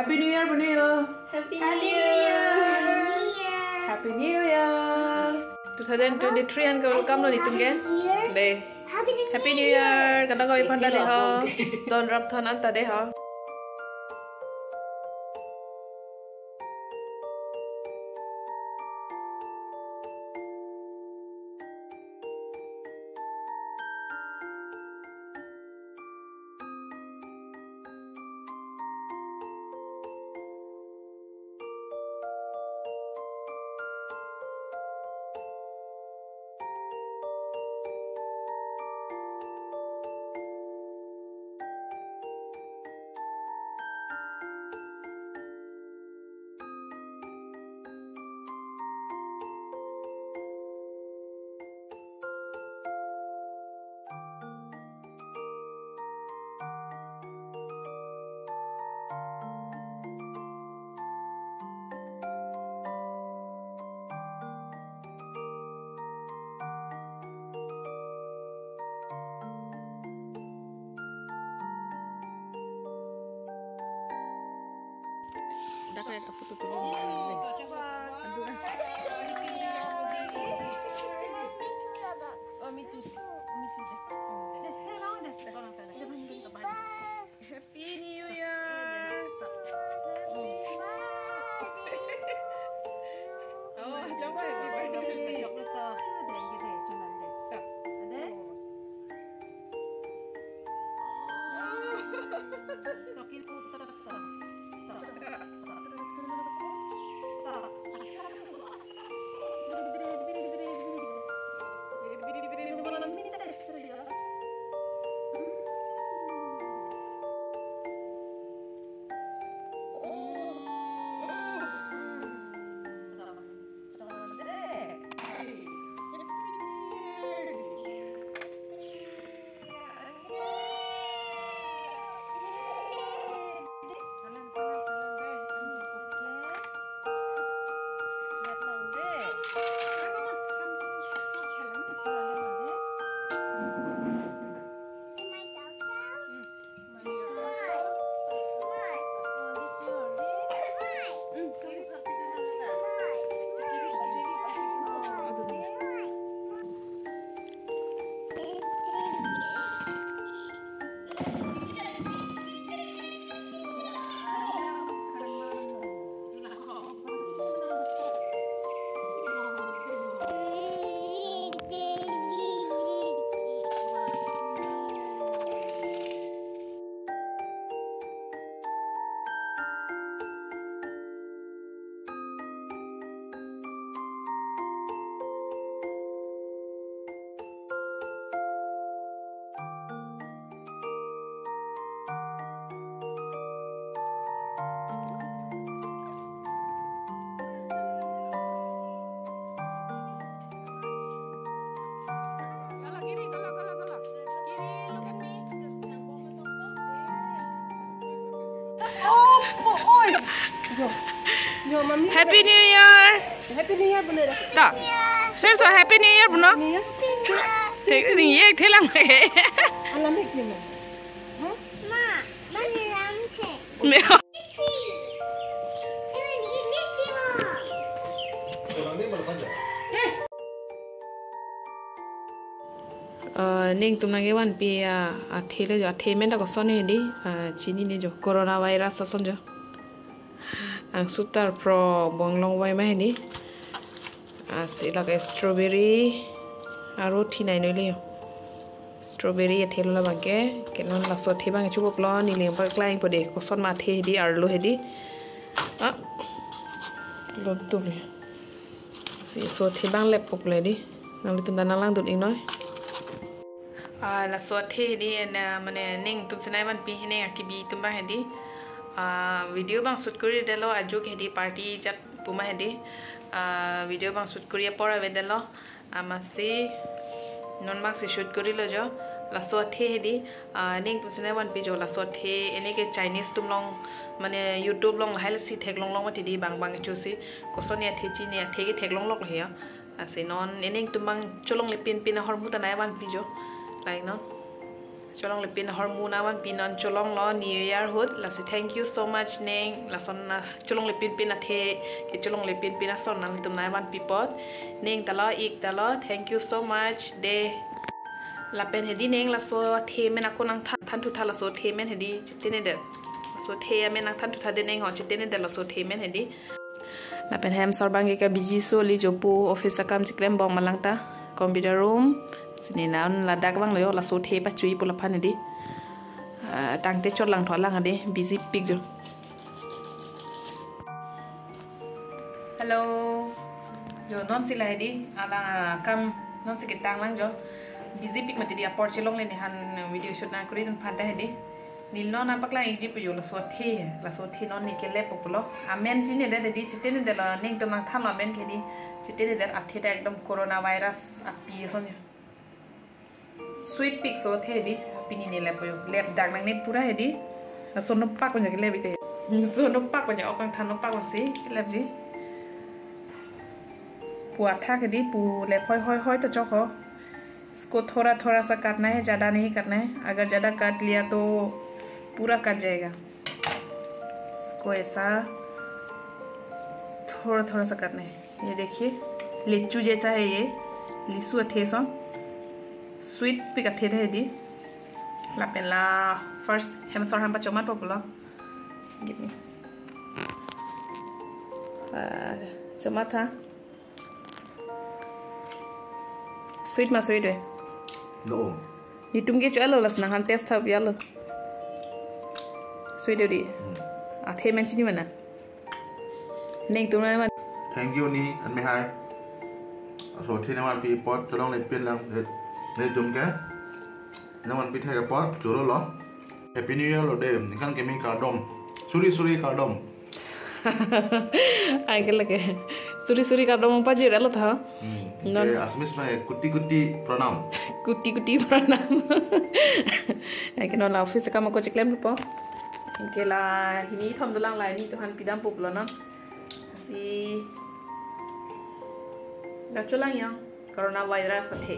Happy New Year bune yo. Happy New Year. Happy New Year. 2023 an welcome lo nitum ge. De. Happy New Year. Kada ko ipanda de ho. Don rap thon an ta de ho. Dah kaya tak foto tu. Oh, me too. Happy New Year. Oh, coba happy birthday. Happy New Year. Happy New Year bener. Tak. Serius Happy New Year bener. Ni ye thelang le. Alam hek ni. Ma, mana lam che? Me. Ning tum nang ewan pi a thele jo a theme da ko sone di chini ne jo corona virus son jo ang sutar pro bonglong wai mai ni sila ka strawberry aro thinai noi le strawberry a thelo la bangke kenon la so thebang chu bok lo ni le pa klaing po de ko son ma the di ar lo he di lo tu le si so thebang le pok le di nang le tum da nang lang dut ing noi la so the di na mane ning tum senai man pi ne akibi tum ba he di video bang shoot kori delo ajuk he di party jat puma he di video bang shoot kori pora ve delo amasi non bang se shoot kori lo jo la so the he di ning tum senai man pi jo la so the ene ke Chinese tum long mane YouTube long hail si thek long long ma ti di bang bang chu si ko so ne the chi ne the ke thek long lok he ya ase non ene tum bang cholong le pin pin hor mu ta nai wan pi jo like non Cholong lepin hormona wan pinon cholong lo New Year hood. Lasi thank you so much neng. Lason na cholong lepin pin athe. Ke cholong lepin pin ason nang tum nai wan pipot. Neng talo ik talo. Thank you so much de. Lapen hedi neng laso the men ako nang than tu tha laso the men hedi chitene de. Laso the men nang than tu tha de neng ho chitene de laso the men hedi. Lapen hem sorbangi ka biji so li jopu office akam chiklem bong malangta. Computer room. Sini naun ladak bang lo la so the pa chui pula phan di tang te chot lang tholang ade busy pig jo. Hello jo non si lai di ala kam non si kitang lang jo busy pig mati di apor chelong le ni han video shoot na kuri tan phan ta hedi nil no na pakla iji pu yo la so the non ni kele populo amen jine de di chitene de la ning to na than la men ke di chitene de athe ta ekdom corona virus api sonya sweet pig so the di pini ne le poyo lep dag nang ne pura he di so no pak ko ne le bite so no pak ko ne okang than no pak si lep ji पुआ था के दी पूले होय तो चोखो इसको थोड़ा थोड़ा सा काटना है, ज़्यादा नहीं काटना है। अगर ज़्यादा काट लिया तो पूरा कट जाएगा। इसको ऐसा थोड़ा थोड़ा सा काटना है। ये देखिए लिच्चू जैसा है, ये लिसु अथे सो स्वीट पिक अथे थे दी लापेन ला फर्स्ट हम सर हम बच्चों मत पपुला गिव मी चमा था sweet mà sweet rồi. Độ. Đi tung cái chỗ là nàng han test thập giờ luôn. Sweet điều đi. À thêm men chi mà nè. Nên tụi nó mà. Thank you ni anh mấy hai. Số thiên nam pi pot cho long này pin lang để tụm cái. Nam pi thay cái pot chỗ đó lo. Happy New Year lo đêm. Ningkan kemi kardom. Suri kardom. Ai cái là cái suri kardom apa je rela tha. Non. Asmis में कुट्टी प्रणाम. कुट्टी प्रणाम. Ai non la office ka ma ko chiklem lupo. Ke la hini thom dulang lai ni to han pidam pop lo non. Si da chulang yang coronavirus athe.